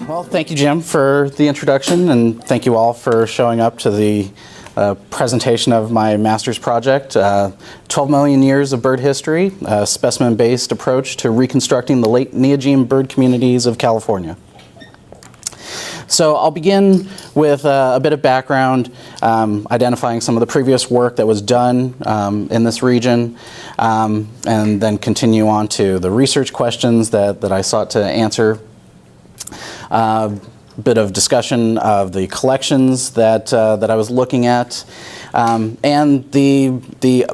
Well, thank you, Jim, for the introduction, and thank you all for showing up to the presentation of my master's project, 12 million years of bird history, a specimen-based approach to reconstructing the late Neogene bird communities of California. So I'll begin with a bit of background, identifying some of the previous work that was done in this region, and then continue on to the research questions that I sought to answer. Bit of discussion of the collections that I was looking at, and the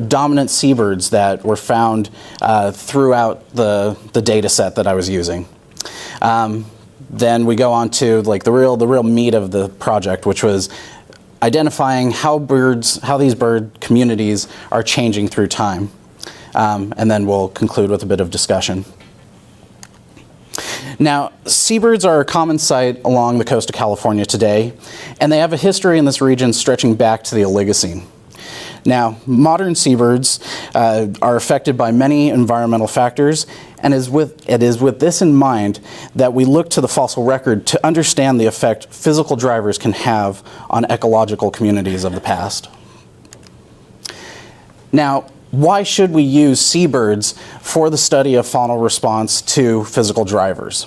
dominant seabirds that were found throughout the data set that I was using. Then we go on to like the real meat of the project, which was identifying how these bird communities are changing through time, and then we'll conclude with a bit of discussion. Now, seabirds are a common sight along the coast of California today, and they have a history in this region stretching back to the Oligocene. Now, modern seabirds are affected by many environmental factors, and it is with this in mind that we look to the fossil record to understand the effect physical drivers can have on ecological communities of the past. Now, why should we use seabirds for the study of faunal response to physical drivers?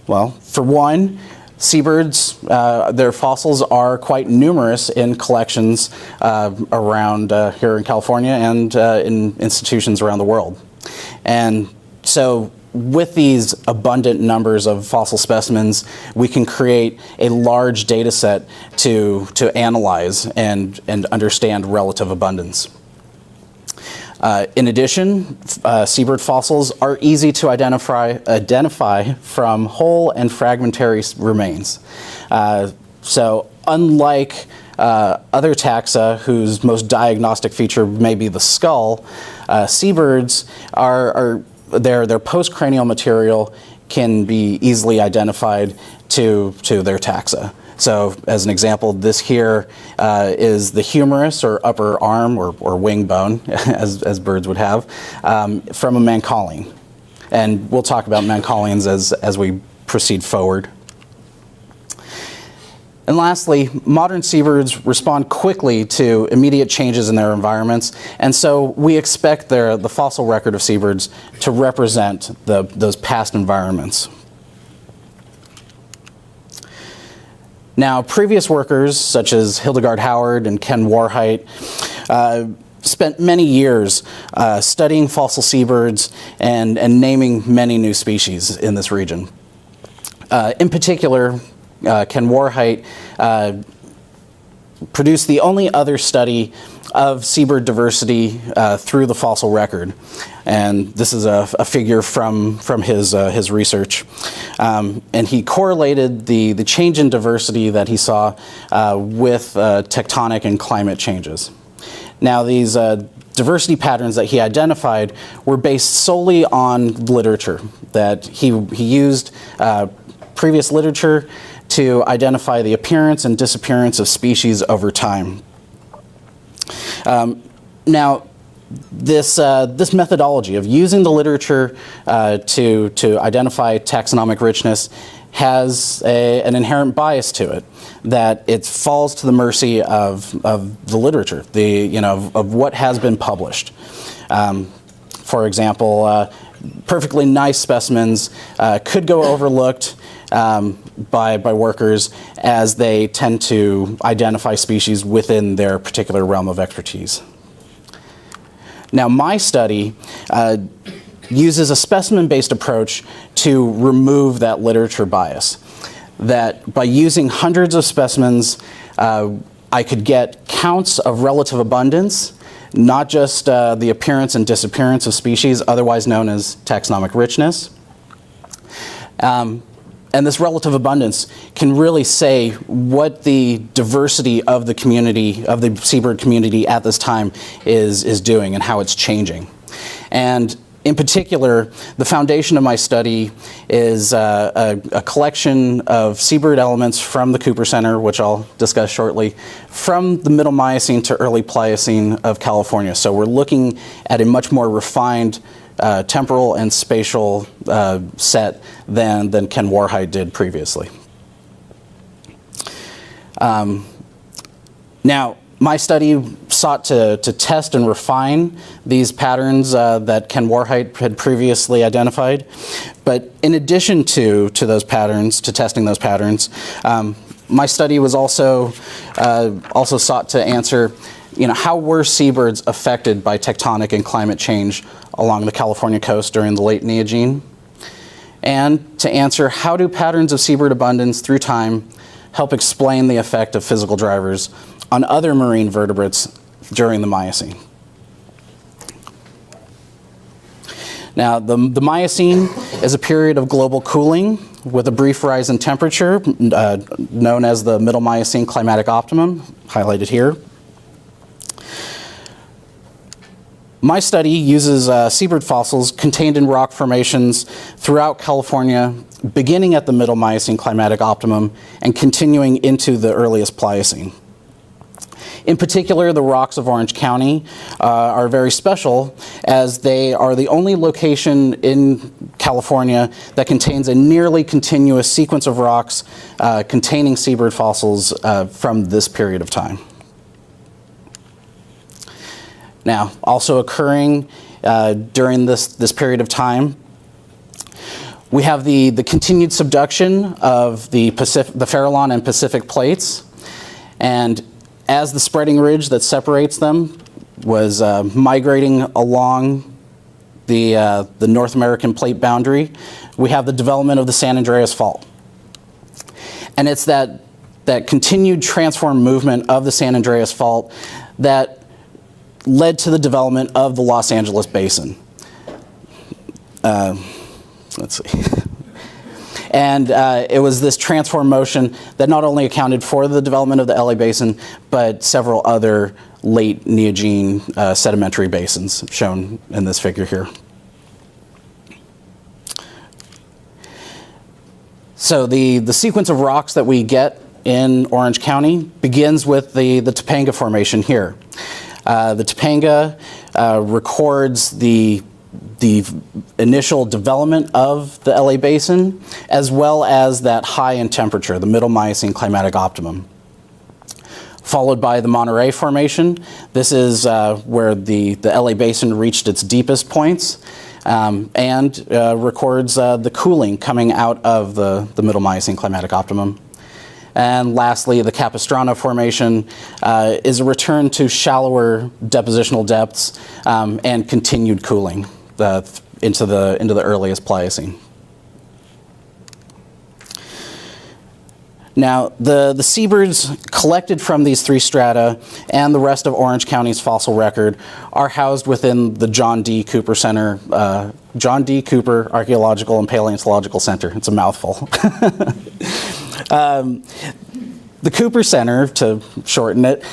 Well, for one, seabirds, their fossils are quite numerous in collections around here in California and in institutions around the world. And so with these abundant numbers of fossil specimens, we can create a large data set to analyze and understand relative abundance. In addition, seabird fossils are easy to identify from whole and fragmentary remains. So unlike other taxa whose most diagnostic feature may be the skull, seabirds their postcranial material can be easily identified to their taxa. So as an example, this here is the humerus or upper arm or wing bone, as birds would have, from a Mancallien. And we'll talk about Mancalliens as we proceed forward. And lastly, modern seabirds respond quickly to immediate changes in their environments, and so we expect the fossil record of seabirds to represent those past environments. Now, previous workers, such as Hildegard Howard and Ken Warheit, spent many years studying fossil seabirds and naming many new species in this region. In particular, Ken Warheit produced the only other study of seabird diversity through the fossil record, and this is a figure from his research, and he correlated the change in diversity that he saw with tectonic and climate changes. Now, these diversity patterns that he identified were based solely on literature, that he used previous literature to identify the appearance and disappearance of species over time. Now, this methodology of using the literature to identify taxonomic richness has an inherent bias to it, that it falls to the mercy of the literature, of what has been published. For example, perfectly nice specimens could go overlooked by workers as they tend to identify species within their particular realm of expertise. Now, my study uses a specimen-based approach to remove that literature bias, that by using hundreds of specimens, I could get counts of relative abundance, not just the appearance and disappearance of species, otherwise known as taxonomic richness. And this relative abundance can really say what the diversity of the community, of the seabird community at this time is doing and how it's changing. And in particular, the foundation of my study is a collection of seabird elements from the Cooper Center, which I'll discuss shortly, from the Middle Miocene to early Pliocene of California. So we're looking at a much more refined temporal and spatial set than Ken Warhite did previously. Now, my study sought to test and refine these patterns that Ken Warhite had previously identified. But in addition to those patterns, to testing those patterns, my study was also sought to answer, how were seabirds affected by tectonic and climate change along the California coast during the late Neogene? And to answer, how do patterns of seabird abundance through time help explain the effect of physical drivers on other marine vertebrates during the Miocene? Now, the Miocene is a period of global cooling with a brief rise in temperature, known as the Middle Miocene climatic optimum, highlighted here. My study uses seabird fossils contained in rock formations throughout California, beginning at the Middle Miocene climatic optimum and continuing into the earliest Pliocene. In particular, the rocks of Orange County are very special, as they are the only location in California that contains a nearly continuous sequence of rocks containing seabird fossils from this period of time. Now, also occurring during this period of time, we have the continued subduction of the Farallon and Pacific plates, and as the spreading ridge that separates them was migrating along the North American plate boundary, we have the development of the San Andreas Fault. And it's that continued transform movement of the San Andreas Fault that led to the development of the Los Angeles Basin. Let's see. And it was this transform motion that not only accounted for the development of the LA Basin, but several other late Neogene sedimentary basins shown in this figure here. So the sequence of rocks that we get in Orange County begins with the Topanga Formation here. The Topanga records the initial development of the LA Basin, as well as that high in temperature, the Middle Miocene climatic optimum. Followed by the Monterey Formation. This is where the LA Basin reached its deepest points, and records the cooling coming out of the Middle Miocene climatic optimum. And lastly, the Capistrano Formation is a return to shallower depositional depths and continued cooling into the earliest Pliocene. Now, the seabirds collected from these three strata and the rest of Orange County's fossil record are housed within the John D. Cooper Center, John D. Cooper Archaeological and Paleontological Center. It's a mouthful. The Cooper Center, to shorten it,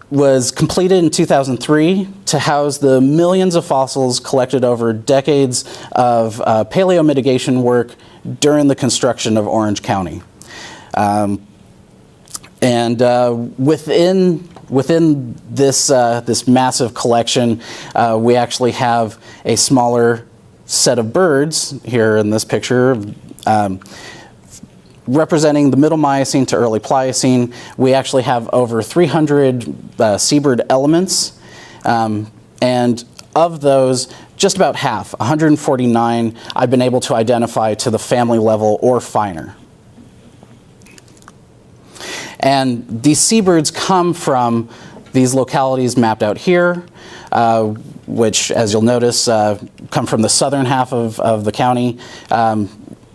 was completed in 2003 to house the millions of fossils collected over decades of paleo mitigation work during the construction of Orange County. Within this massive collection, we actually have a smaller set of birds here in this picture, representing the Middle Miocene to early Pliocene. We actually have over 300 seabird elements, and of those, just about half, 149, I've been able to identify to the family level or finer. And these seabirds come from these localities mapped out here, which, as you'll notice, come from the southern half of the county,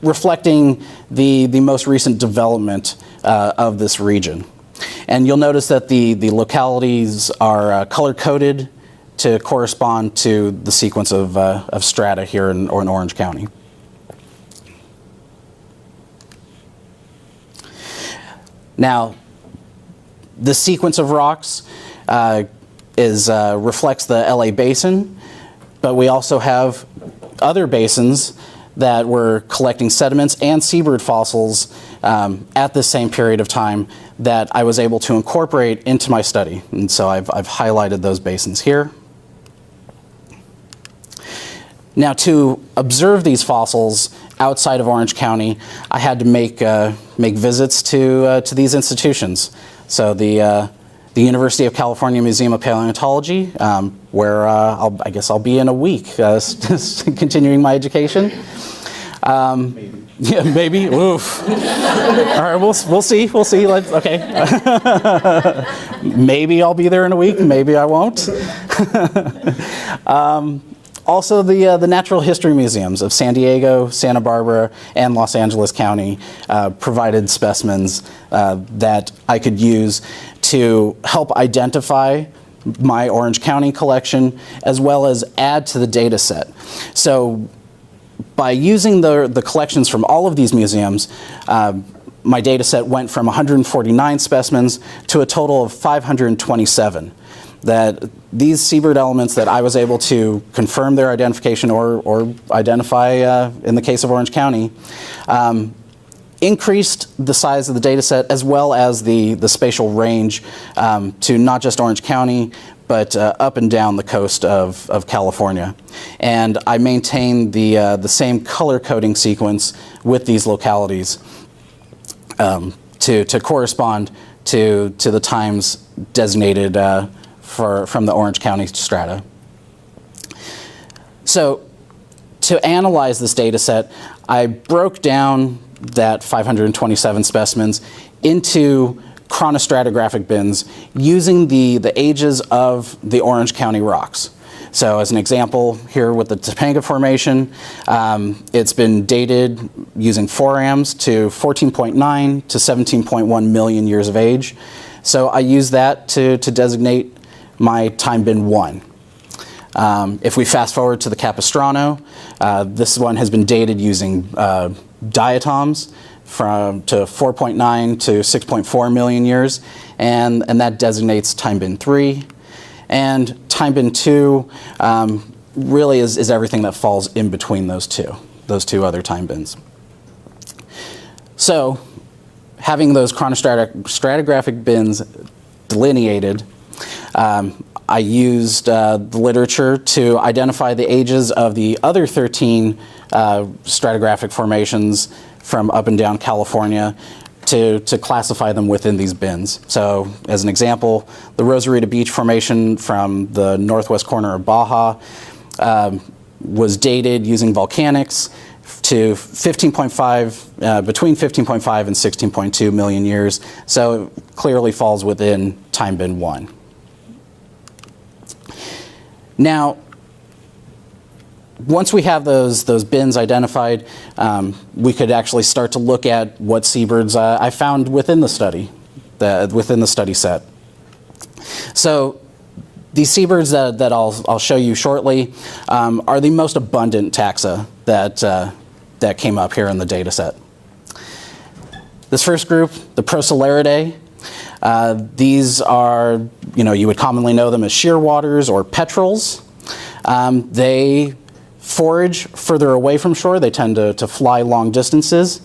reflecting the most recent development of this region. And you'll notice that the localities are color-coded to correspond to the sequence of strata here in Orange County. Now, the sequence of rocks reflects the LA Basin, but we also have other basins that were collecting sediments and seabird fossils at the same period of time that I was able to incorporate into my study. And so I've highlighted those basins here. Now, to observe these fossils outside of Orange County, I had to make visits to these institutions. So the University of California Museum of Paleontology, where I guess I'll be in a week, continuing my education. Yeah, maybe. Oof. All right, we'll see. We'll see. Okay. Maybe I'll be there in a week. Maybe I won't. Also, the natural history museums of San Diego, Santa Barbara, and Los Angeles County provided specimens that I could use to help identify my Orange County collection, as well as add to the data set. So by using the collections from all of these museums, my data set went from 149 specimens to a total of 527. That these seabird elements that I was able to confirm their identification or identify in the case of Orange County, increased the size of the data set as well as the spatial range to not just Orange County, but up and down the coast of California. And I maintained the same color coding sequence with these localities to correspond to the times designated from the Orange County strata. So to analyze this data set, I broke down that 527 specimens into chronostratigraphic bins using the ages of the Orange County rocks. So as an example, here with the Topanga Formation, it's been dated using forams to 14.9 to 17.1 million years of age. So I use that to designate my time bin 1. If we fast forward to the Capistrano, this one has been dated using diatoms to 4.9 to 6.4 million years, and that designates time bin 3. And time bin 2 really is everything that falls in between those two other time bins. So having those chronostratigraphic bins delineated, I used the literature to identify the ages of the other 13 stratigraphic formations from up and down California to classify them within these bins. So as an example, the Rosarita Beach Formation from the northwest corner of Baja was dated using volcanics to 15.5, between 15.5 and 16.2 million years. So it clearly falls within time bin 1. Now, once we have those bins identified, we could actually start to look at what seabirds I found within the study, within the study set. So these seabirds that I'll show you shortly are the most abundant taxa that came up here in the data set. This first group, the Procelaridae, these are, you would commonly know them as shearwaters or petrels. They forage further away from shore. They tend to fly long distances,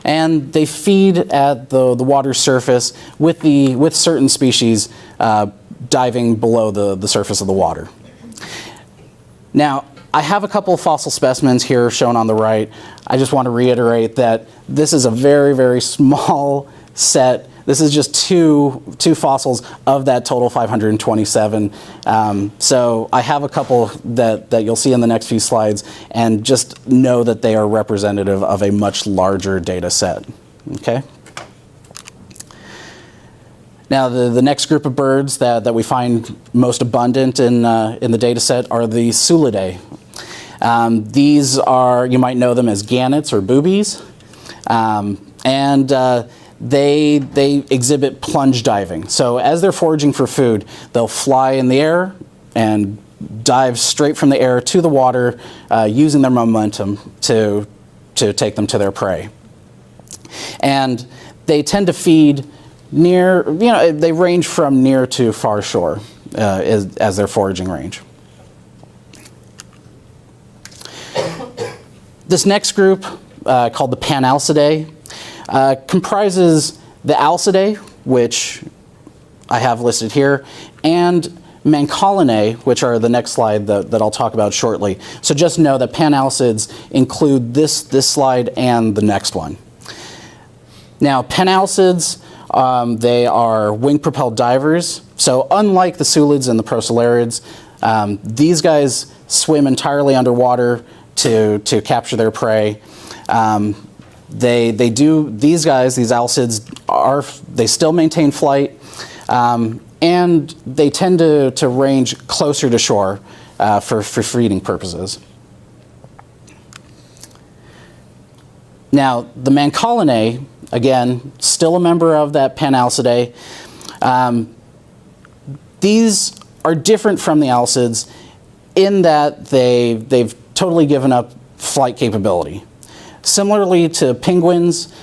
and they feed at the water surface with certain species diving below the surface of the water. Now, I have a couple of fossil specimens here shown on the right. I just want to reiterate that this is a very, very small set. This is just two fossils of that total 527. So I have a couple that you'll see in the next few slides, and just know that they are representative of a much larger data set. Okay. Now the next group of birds that we find most abundant in the data set are the Sulidae. These are, you might know them as gannets or boobies, they exhibit plunge diving. So as they're foraging for food, they'll fly in the air and dive straight from the air to the water, using their momentum to take them to their prey. And they tend to feed near, they range from near to far shore as their foraging range. This next group, called the Panalcidae, comprises the Alcidae, which I have listed here, and Mancallinae, which are the next slide that I'll talk about shortly. So just know that Panalcids include this slide and the next one. Now, Panalcids, they are wing-propelled divers. So unlike the sulids and the procelariids, these guys swim entirely underwater to capture their prey. These guys, these alcids, they still maintain flight, and they tend to range closer to shore for feeding purposes. Now, the Mancallinae, again, still a member of that Panalcidae. These are different from the alcids in that they've totally given up flight capability. Similarly to penguins,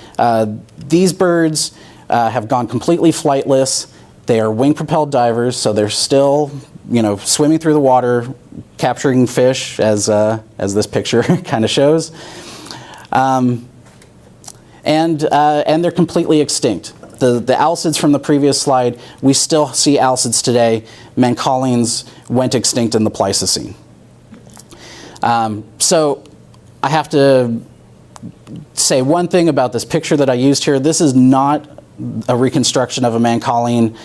these birds have gone completely flightless. They are wing-propelled divers, so they're still, swimming through the water, capturing fish, as this picture kind of shows, and they're completely extinct. The alcids from the previous slide, we still see alcids today. Mancallines went extinct in the Pleistocene. So I have to say one thing about this picture that I used here. This is not a reconstruction of a Mancalline.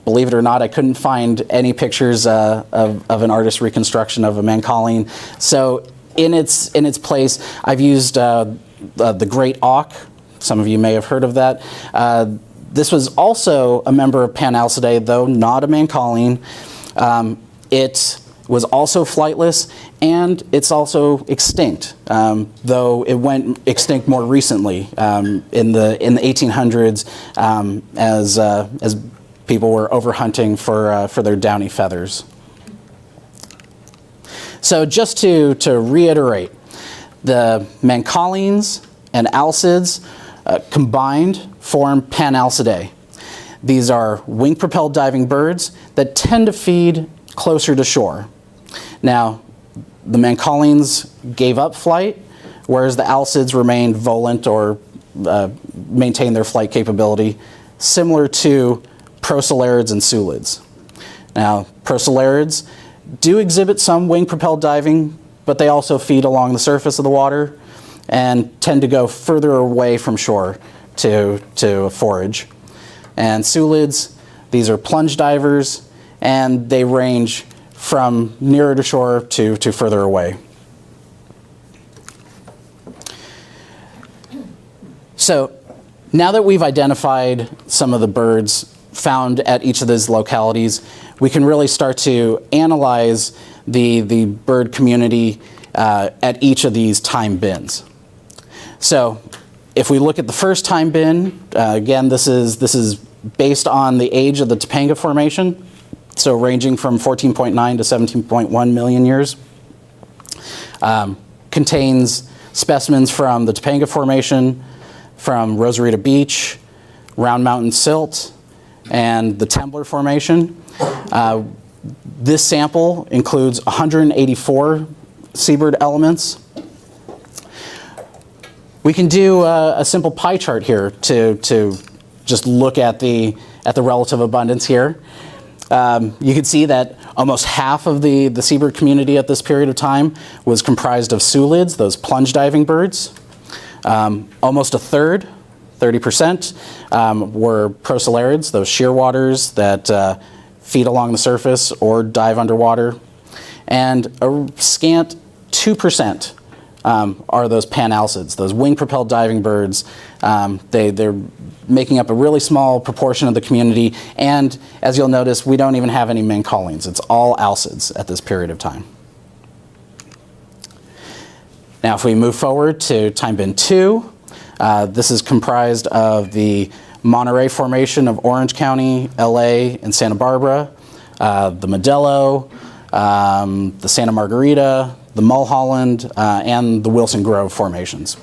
Believe it or not, I couldn't find any pictures of an artist's reconstruction of a Mancalline. So in its place, I've used the great auk. Some of you may have heard of that. This was also a member of Panalcidae, though not a Mancalline. It was also flightless, and it's also extinct, though it went extinct more recently in the 1800s as people were overhunting for their downy feathers. So just to reiterate, the Mancallines and alcids combined form Panalcidae. These are wing-propelled diving birds that tend to feed closer to shore. Now, the Mancallines gave up flight, whereas the alcids remained volant or maintained their flight capability, similar to procelariids and sulids. Now, procelariids do exhibit some wing-propelled diving, but they also feed along the surface of the water and tend to go further away from shore to forage. And sulids, these are plunge divers, and they range from nearer to shore to further away. So now that we've identified some of the birds found at each of these localities, we can really start to analyze the bird community at each of these time bins. So if we look at the first time bin, again, this is based on the age of the Topanga Formation, so ranging from 14.9 to 17.1 million years. Contains specimens from the Topanga Formation, from Rosarita Beach, Round Mountain Silt, and the Temblor Formation. This sample includes 184 seabird elements. We can do a simple pie chart here to just look at the relative abundance here. You can see that almost half of the seabird community at this period of time was comprised of sulids, those plunge diving birds. Almost a third, 30%, were procelariids, those shearwaters that feed along the surface or dive underwater. And a scant 2% are those panalcids, those wing-propelled diving birds. They're making up a really small proportion of the community, and as you'll notice, we don't even have any Mancallines. It's all alcids at this period of time. Now, if we move forward to time bin 2, this is comprised of the Monterey Formation of Orange County, LA, and Santa Barbara, the Modelo, the Santa Margarita, the Mulholland, and the Wilson Grove formations.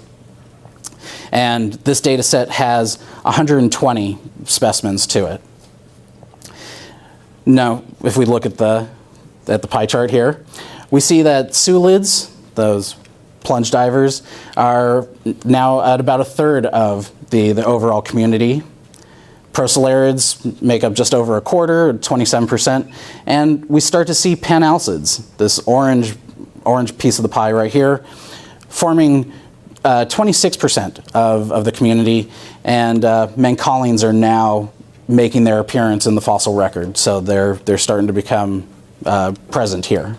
And this data set has 120 specimens to it. Now, if we look at the pie chart here, we see that sulids, those plunge divers, are now at about a third of the overall community. Procelariids make up just over a quarter, 27%, and we start to see panalcids, this orange piece of the pie right here, forming 26% of the community, and Mancallines are now making their appearance in the fossil record, so they're starting to become present here.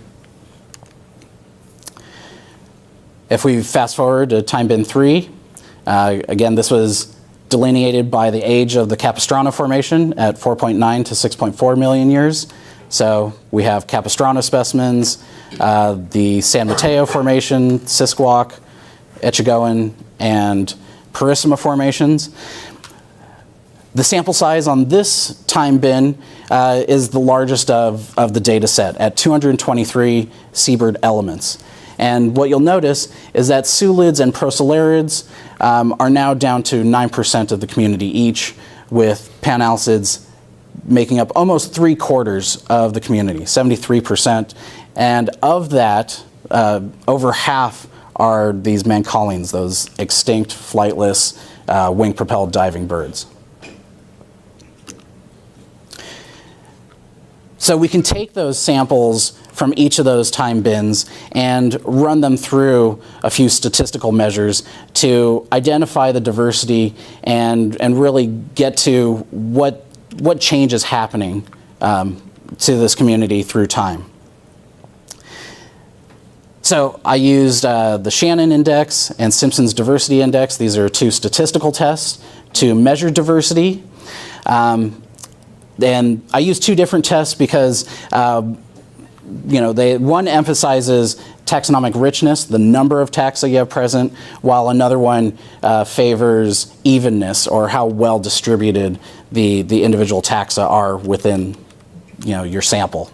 If we fast forward to time bin 3, again, this was delineated by the age of the Capistrano Formation at 4.9 to 6.4 million years. So we have Capistrano specimens, the San Mateo Formation, Sisquoc, Echegoan, and Parissima formations. The sample size on this time bin is the largest of the data set at 223 seabird elements. And what you'll notice is that sulids and procelariids are now down to 9% of the community each, with panalcids making up almost 3/4 of the community, 73%. And of that, over half are these Mancallines, those extinct, flightless, wing-propelled diving birds. So we can take those samples from each of those time bins and run them through a few statistical measures to identify the diversity and really get to what change is happening to this community through time. So I used the Shannon Index and Simpson's Diversity Index. These are two statistical tests to measure diversity. And I use two different tests because one emphasizes taxonomic richness, the number of taxa you have present, while another one favors evenness, or how well distributed the individual taxa are within your sample.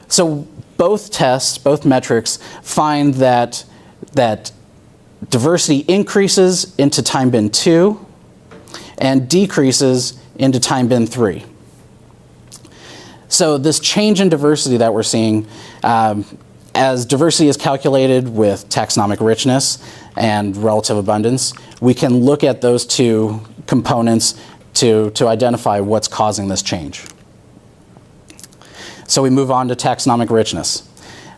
So both tests, both metrics, find that diversity increases into time bin 2 and decreases into time bin 3. So this change in diversity that we're seeing, as diversity is calculated with taxonomic richness and relative abundance, we can look at those two components to identify what's causing this change. So we move on to taxonomic richness.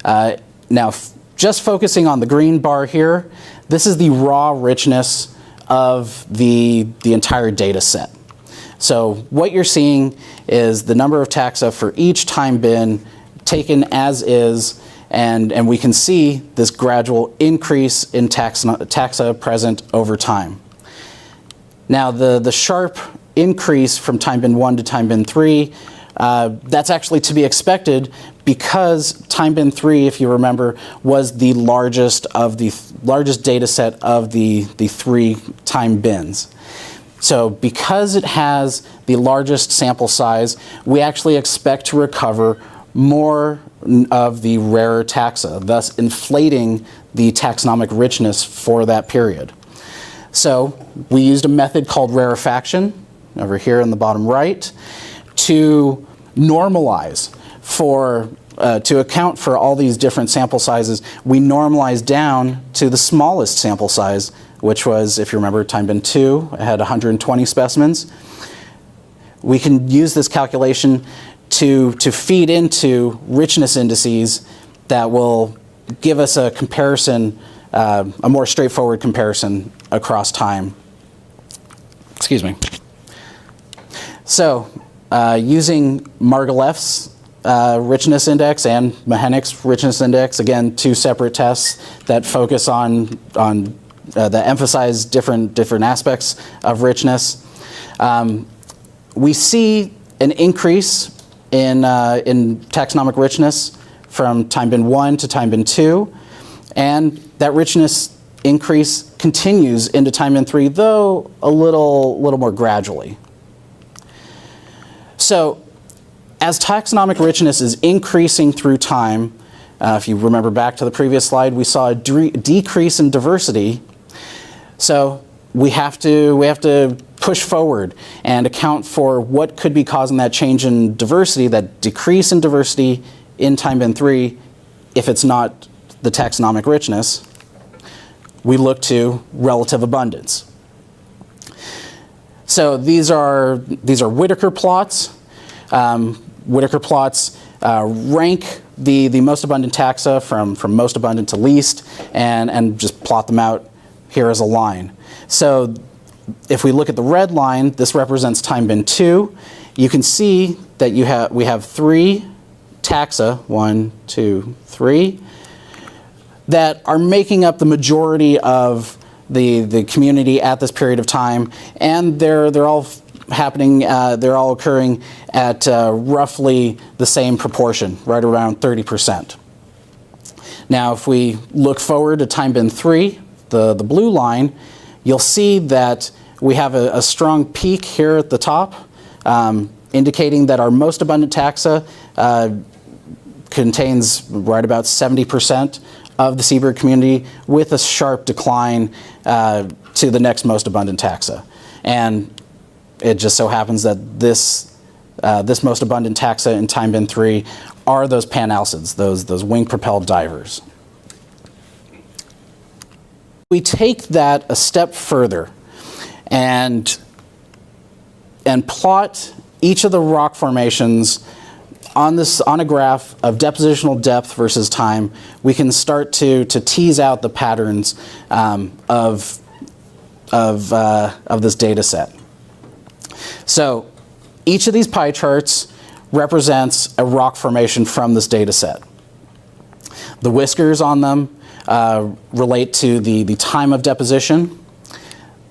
Now, just focusing on the green bar here, this is the raw richness of the entire data set. So what you're seeing is the number of taxa for each time bin taken as is, and we can see this gradual increase in taxa present over time. Now the sharp increase from time bin 1 to time bin 3, that's actually to be expected because time bin 3, if you remember, was the largest data set of the 3 time bins. So because it has the largest sample size, we actually expect to recover more of the rarer taxa, thus inflating the taxonomic richness for that period. So we used a method called rarefaction, over here in the bottom right, to normalize to account for all these different sample sizes. We normalized down to the smallest sample size, which was, if you remember, time bin 2, it had 120 specimens. We can use this calculation to feed into richness indices that will give us a comparison, a more straightforward comparison across time. Excuse me. So, using Margalef's richness index and Mahenic's richness index, again, two separate tests that focus on that emphasize different aspects of richness. We see an increase in taxonomic richness from time bin 1 to time bin 2, and that richness increase continues into time bin 3, though a little more gradually. So as taxonomic richness is increasing through time, if you remember back to the previous slide, we saw a decrease in diversity. So we have to push forward and account for what could be causing that change in diversity, that decrease in diversity in time bin 3, if it's not the taxonomic richness. We look to relative abundance. So these are Whittaker plots. Whittaker plots rank the most abundant taxa from most abundant to least, and just plot them out here as a line. So if we look at the red line, this represents time bin 2. You can see that we have 3 taxa, 1, 2, 3, that are making up the majority of the community at this period of time, and they're all happening. They're all occurring at roughly the same proportion, right around 30%. Now, if we look forward to time bin 3, the blue line, you'll see that we have a strong peak here at the top, indicating that our most abundant taxa contains right about 70% of the seabird community, with a sharp decline to the next most abundant taxa. And it just so happens that this most abundant taxa in time bin 3 are those panalcids, those wing-propelled divers. We take that a step further and plot each of the rock formations on a graph of depositional depth versus time. We can start to tease out the patterns of this data set. So each of these pie charts represents a rock formation from this data set. The whiskers on them relate to the time of deposition.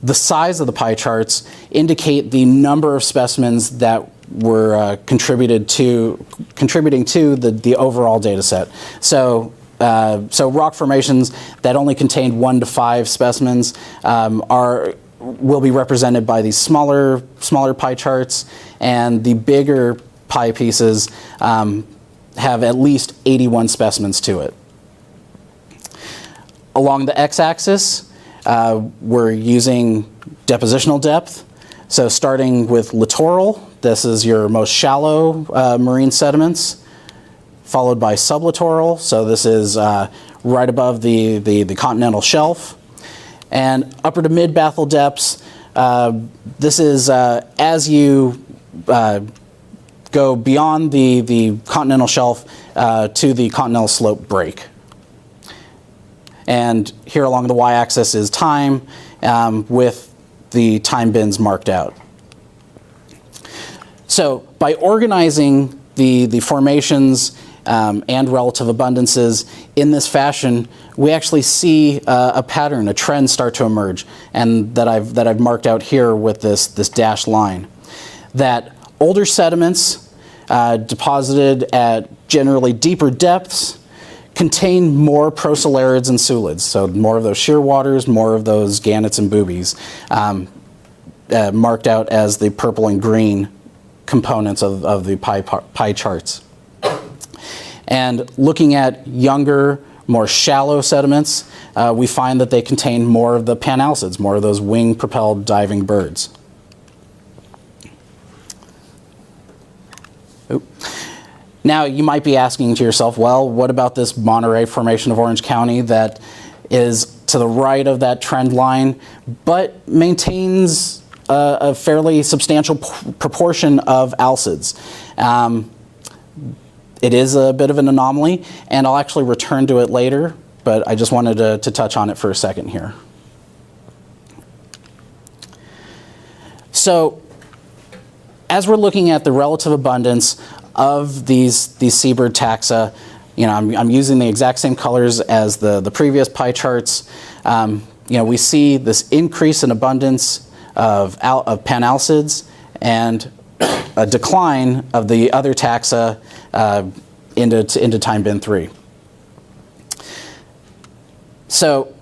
The size of the pie charts indicate the number of specimens that were contributing to the overall data set. So rock formations that only contained 1 to 5 specimens will be represented by these smaller pie charts, and the bigger pie pieces have at least 81 specimens to it. Along the x-axis, we're using depositional depth. So starting with littoral, this is your most shallow marine sediments, followed by sublittoral, so this is right above the continental shelf. And upper to mid-bathyl depths, this is as you go beyond the continental shelf to the continental slope break. And here along the y-axis is time, with the time bins marked out. So by organizing the formations and relative abundances in this fashion, we actually see a pattern, a trend start to emerge, and that I've marked out here with this dashed line. That older sediments deposited at generally deeper depths contain more procelarids and sulids, so more of those shearwaters, more of those gannets and boobies, marked out as the purple and green components of the pie charts. And looking at younger, more shallow sediments, we find that they contain more of the panalcids, more of those wing-propelled diving birds. Oop. Now, you might be asking to yourself, well, what about this Monterey Formation of Orange County that is to the right of that trend line, but maintains a fairly substantial proportion of alcids? It is a bit of an anomaly, and I'll actually return to it later, but I just wanted to touch on it for a second here. So, as we're looking at the relative abundance of these seabird taxa, you know, I'm using the exact same colors as the previous pie charts. You know, we see this increase in abundance of panalcids and a decline of the other taxa into time bin 3. So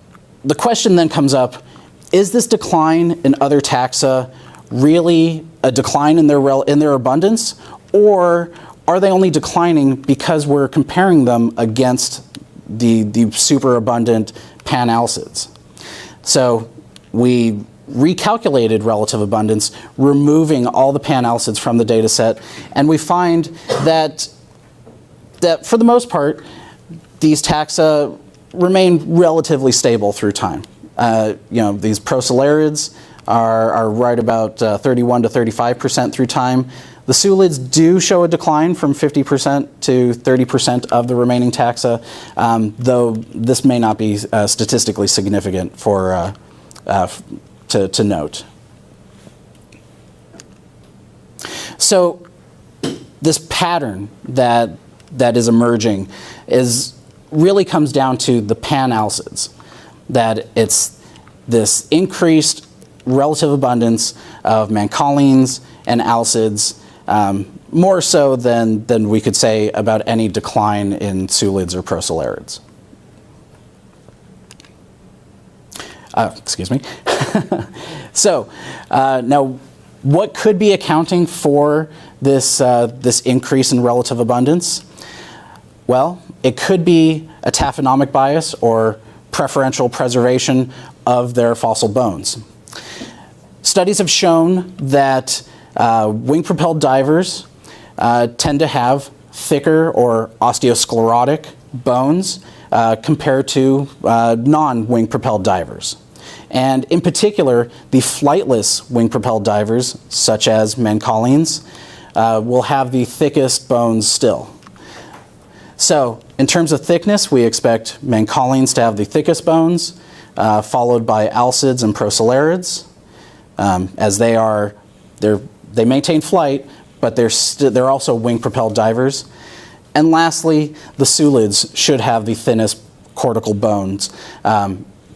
the question then comes up, is this decline in other taxa really a decline in their abundance, or are they only declining because we're comparing them against the superabundant panalcids? So we recalculated relative abundance, removing all the panalcids from the data set, and we find that for the most part, these taxa remain relatively stable through time. You know, these procelarids are right about 31 to 35% through time. The sulids do show a decline from 50% to 30% of the remaining taxa, though this may not be statistically significant for, to note. So this pattern that is emerging really comes down to the pan-alcids, that it's this increased relative abundance of mancholine and alcids, more so than we could say about any decline in sulids or procelarids. Excuse me. So now, what could be accounting for this increase in relative abundance? Well, it could be a taphonomic bias or preferential preservation of their fossil bones. Studies have shown that wing-propelled divers tend to have thicker or osteosclerotic bones compared to non-wing-propelled divers. And in particular, the flightless wing-propelled divers, such as mancholine, will have the thickest bones still. So, in terms of thickness, we expect mancholine to have the thickest bones, followed by alcids and procelarids, as they maintain flight, but they're also wing-propelled divers. And lastly, the sulids should have the thinnest cortical bones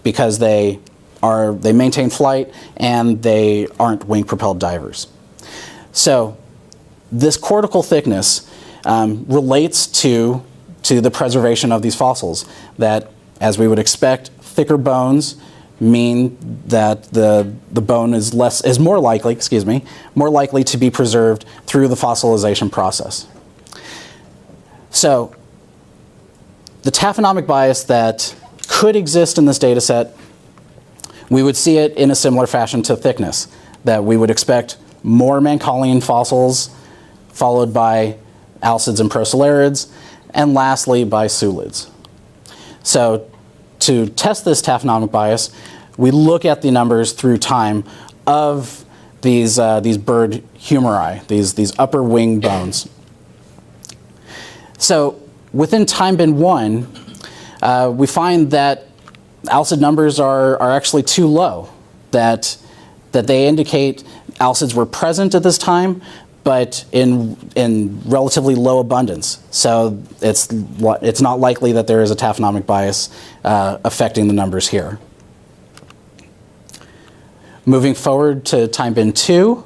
because they maintain flight and they aren't wing-propelled divers. So this cortical thickness relates to the preservation of these fossils, that, as we would expect, thicker bones mean that the bone is more likely to be preserved through the fossilization process. So the taphonomic bias that could exist in this data set, we would see it in a similar fashion to thickness, that we would expect more mancholine fossils, followed by alcids and procelarids, and lastly by sulids. So to test this taphonomic bias, we look at the numbers through time of these bird humeri, these upper wing bones. So within time bin 1, we find that alcid numbers are actually too low, that they indicate alcids were present at this time, but in relatively low abundance. So it's not likely that there is a taphonomic bias affecting the numbers here. Moving forward to time bin 2,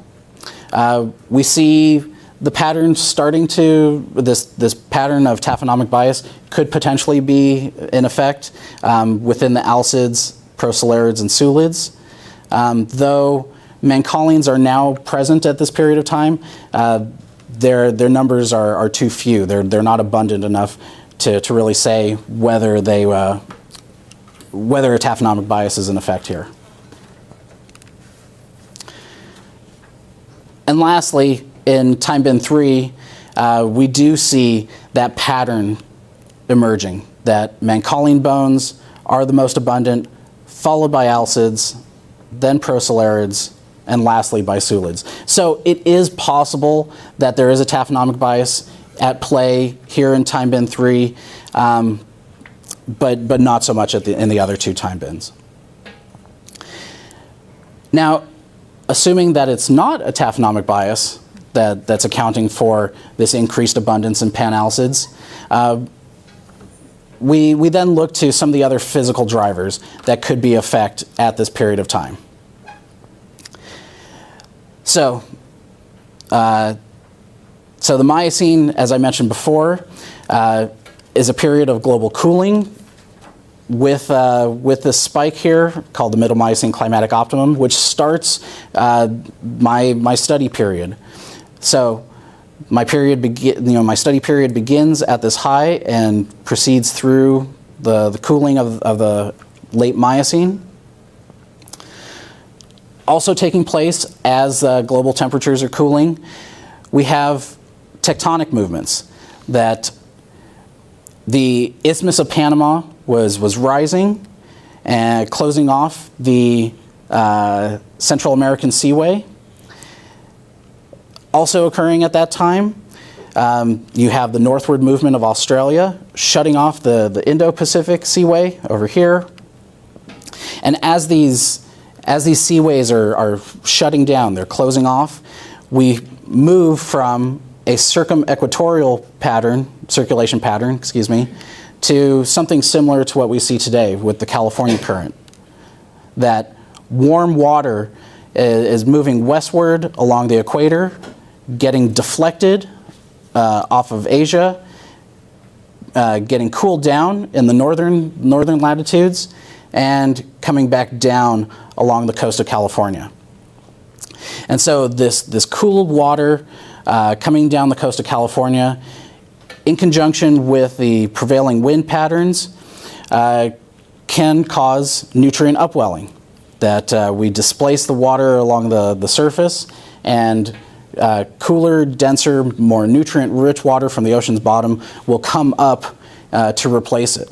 we see the pattern starting to, this pattern of taphonomic bias could potentially be in effect within the alcids, procelarids, and sulids. Though mancholine are now present at this period of time, their numbers are too few. They're not abundant enough to really say whether a taphonomic bias is in effect here. And lastly, in time bin 3, we do see that pattern emerging, that mancholine bones are the most abundant, followed by alcids, then procelarids, and lastly by sulids. So it is possible that there is a taphonomic bias at play here in time bin 3, but not so much in the other two time bins. Now, assuming that it's not a taphonomic bias that's accounting for this increased abundance in pan-alcids, we then look to some of the other physical drivers that could be effect at this period of time. So the Miocene, as I mentioned before, is a period of global cooling with this spike here called the Middle Miocene climatic optimum, which starts my study period. So my study period begins at this high and proceeds through the cooling of the late Miocene. Also taking place as global temperatures are cooling, we have tectonic movements, that the Isthmus of Panama was rising and closing off the Central American Seaway. Also occurring at that time, you have the northward movement of Australia, shutting off the Indo-Pacific Seaway over here. And as these seaways are shutting down, they're closing off, we move from a circumequatorial pattern, circulation pattern, excuse me, to something similar to what we see today with the California current. That warm water is moving westward along the equator, getting deflected off of Asia, getting cooled down in the northern latitudes, and coming back down along the coast of California. And so this cooled water coming down the coast of California, in conjunction with the prevailing wind patterns, can cause nutrient upwelling. That we displace the water along the surface, and cooler, denser, more nutrient-rich water from the ocean's bottom will come up to replace it.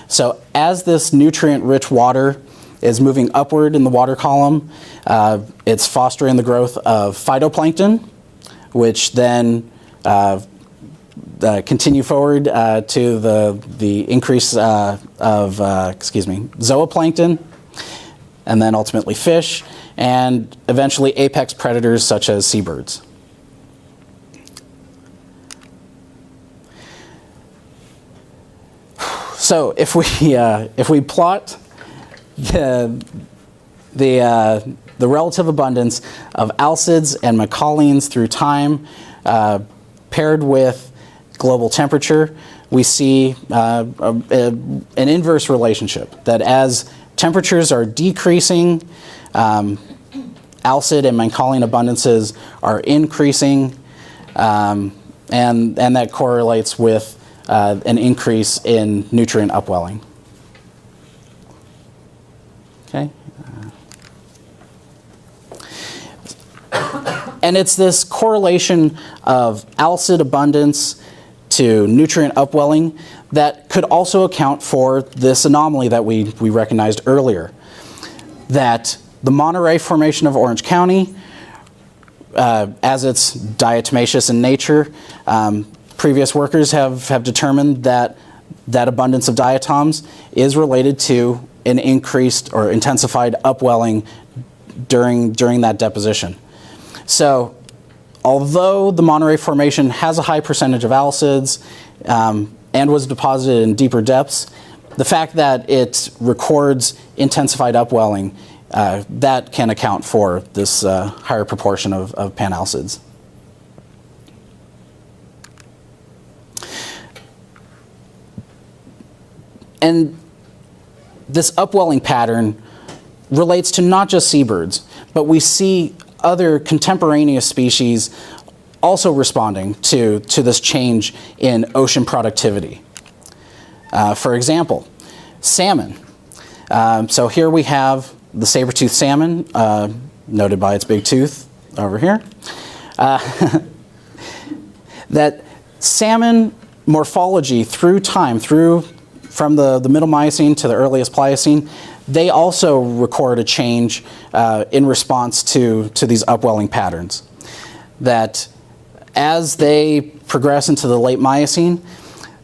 So as this nutrient-rich water is moving upward in the water column, it's fostering the growth of phytoplankton, which then continue forward to the increase of zooplankton, and then ultimately fish, and eventually apex predators such as seabirds. So if we plot the relative abundance of alcids and macaulians through time, paired with global temperature, we see an inverse relationship. That as temperatures are decreasing, alcid and macaulian abundances are increasing, and that correlates with an increase in nutrient upwelling. Okay. And it's this correlation of alcid abundance to nutrient upwelling that could also account for this anomaly that we recognized earlier. That the Monterey Formation of Orange County, as it's diatomaceous in nature, previous workers have determined that abundance of diatoms is related to an increased or intensified upwelling during that deposition. So although the Monterey Formation has a high percentage of alcids and was deposited in deeper depths, the fact that it records intensified upwelling, that can account for this higher proportion of panalcids. And this upwelling pattern relates to not just seabirds, but we see other contemporaneous species also responding to this change in ocean productivity. For example, salmon. So here we have the saber-toothed salmon, noted by its big tooth over here. That salmon morphology through time, from the middle Miocene to the earliest Pliocene, they also record a change in response to these upwelling patterns. That as they progress into the late Miocene,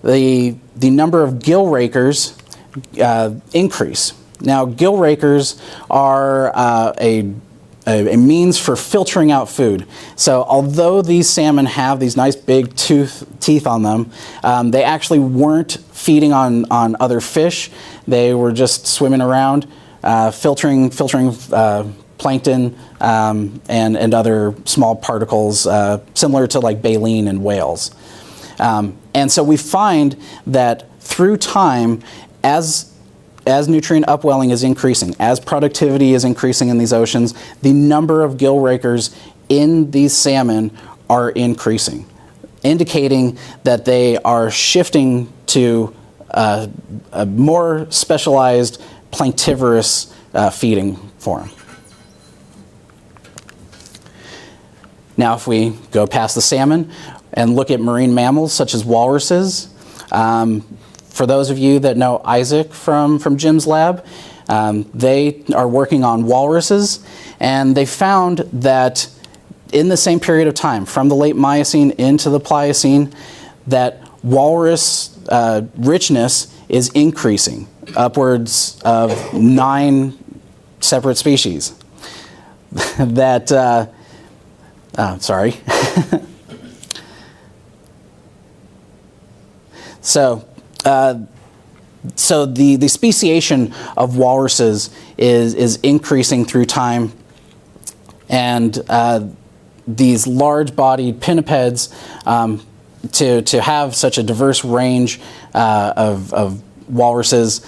the number of gill rakers increase. Now, gill rakers are a means for filtering out food. So although these salmon have these nice big teeth on them, they actually weren't feeding on other fish. They were just swimming around, filtering plankton and other small particles similar to like baleen in whales. And so we find that through time, as nutrient upwelling is increasing, as productivity is increasing in these oceans, the number of gill rakers in these salmon are increasing, indicating that they are shifting to a more specialized planktivorous feeding form. Now, if we go past the salmon and look at marine mammals such as walruses, for those of you that know Isaac from Jim's lab, They are working on walruses, and they found that in the same period of time, from the late Miocene into the Pliocene, that walrus richness is increasing, upwards of 9 separate species. That, sorry. So the speciation of walruses is increasing through time, and these large-bodied pinnipeds, to have such a diverse range of walruses,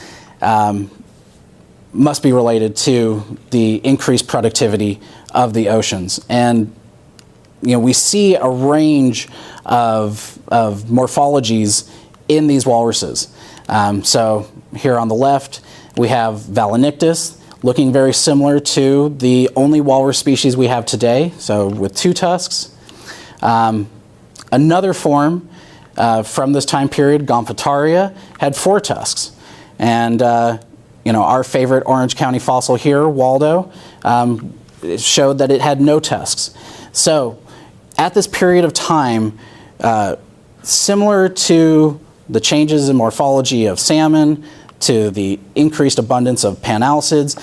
must be related to the increased productivity of the oceans. And we see a range of morphologies in these walruses. So here on the left, we have Valanictus, looking very similar to the only walrus species we have today, so with 2 tusks. Another form from this time period, Gomphotharia, had 4 tusks. And our favorite Orange County fossil here, Waldo, showed that it had no tusks. So at this period of time, similar to the changes in morphology of salmon, to the increased abundance of panalcids,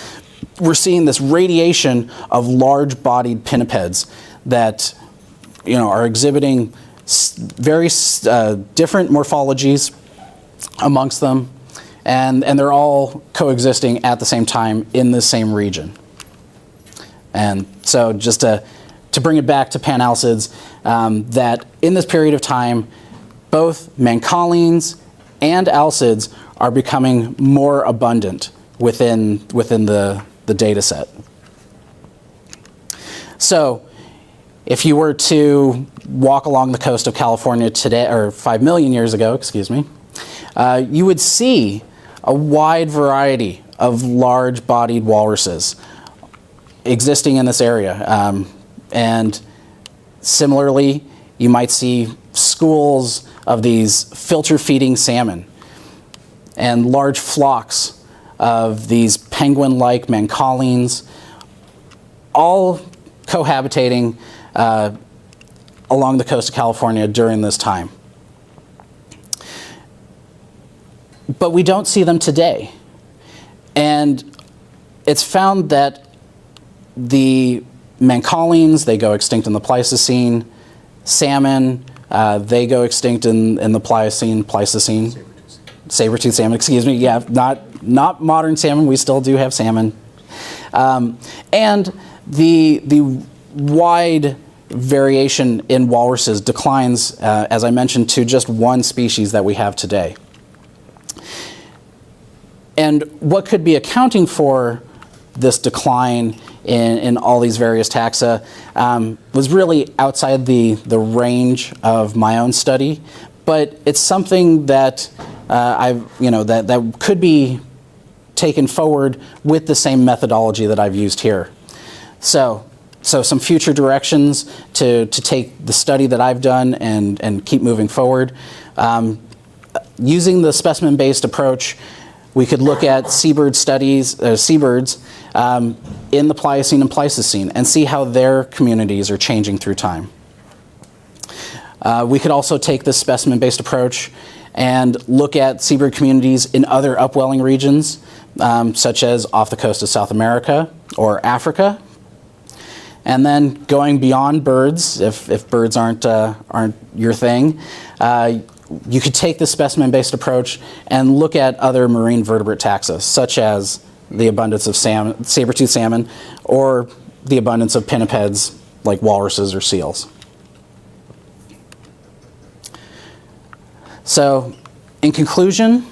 we're seeing this radiation of large-bodied pinnipeds that are exhibiting very different morphologies amongst them, and they're all coexisting at the same time in the same region. And so just to bring it back to panalcids, that in this period of time, both mancallines and alcids are becoming more abundant within the data set. So if you were to walk along the coast of California today, or 5 million years ago, excuse me, you would see a wide variety of large-bodied walruses existing in this area. And similarly, you might see schools of these filter-feeding salmon and large flocks of these penguin-like mancallines, all cohabitating along the coast of California during this time. But we don't see them today. And it's found that the mancallines, they go extinct in the Pleistocene. Salmon, they go extinct in the Pleistocene. Saber-tooth salmon, excuse me. Yeah, not modern salmon. We still do have salmon. And the wide variation in walruses declines, as I mentioned, to just 1 species that we have today. And what could be accounting for this decline in all these various taxa was really outside the range of my own study, but it's something that that could be taken forward with the same methodology that I've used here. So some future directions to take the study that I've done and keep moving forward. Using the specimen-based approach, we could look at seabird studies, seabirds, in the Pliocene and Pleistocene and see how their communities are changing through time. We could also take this specimen-based approach and look at seabird communities in other upwelling regions, such as off the coast of South America or Africa. And then going beyond birds, if birds aren't your thing, you could take the specimen-based approach and look at other marine vertebrate taxa, such as the abundance of salmon, saber-tooth salmon, or the abundance of pinnipeds like walruses or seals. So, in conclusion,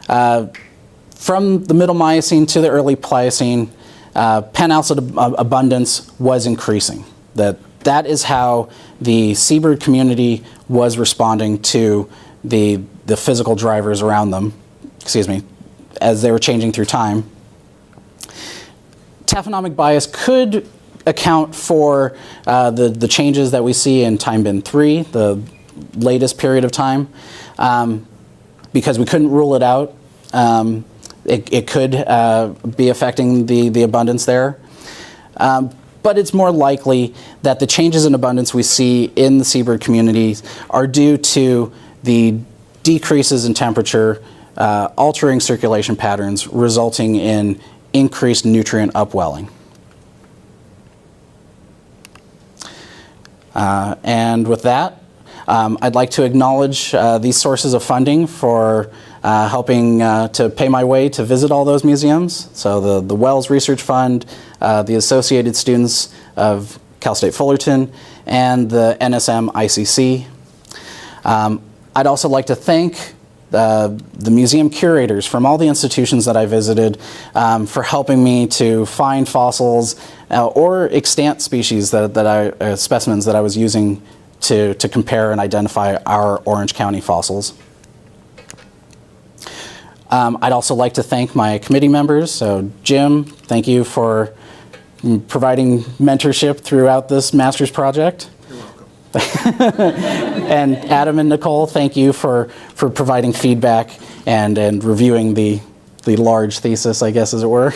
from the Middle Miocene to the early Pliocene, panalcid abundance was increasing. That is how the seabird community was responding to the physical drivers around them, as they were changing through time. Taphonomic bias could account for the changes that we see in time bin 3, the latest period of time, because we couldn't rule it out. it could be affecting the abundance there. But it's more likely that the changes in abundance we see in the seabird communities are due to the decreases in temperature, altering circulation patterns, resulting in increased nutrient upwelling. And with that, I'd like to acknowledge these sources of funding for helping to pay my way to visit all those museums. So the Wells Research Fund, the Associated Students of Cal State Fullerton, and the NSM ICC. I'd also like to thank the museum curators from all the institutions that I visited for helping me to find fossils or extant species specimens that I was using to compare and identify our Orange County fossils. I'd also like to thank my committee members. So Jim, thank you for providing mentorship throughout this master's project. You're welcome. And Adam and Nicole, thank you for providing feedback and reviewing the large thesis, I guess, as it were.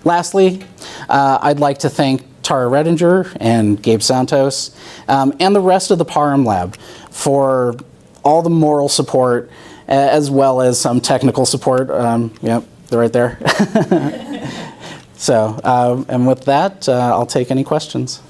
Lastly, I'd like to thank Tara Redinger and Gabe Santos and the rest of the Parham Lab for all the moral support as well as some technical support. Yep, they're right there. So, and with that, I'll take any questions.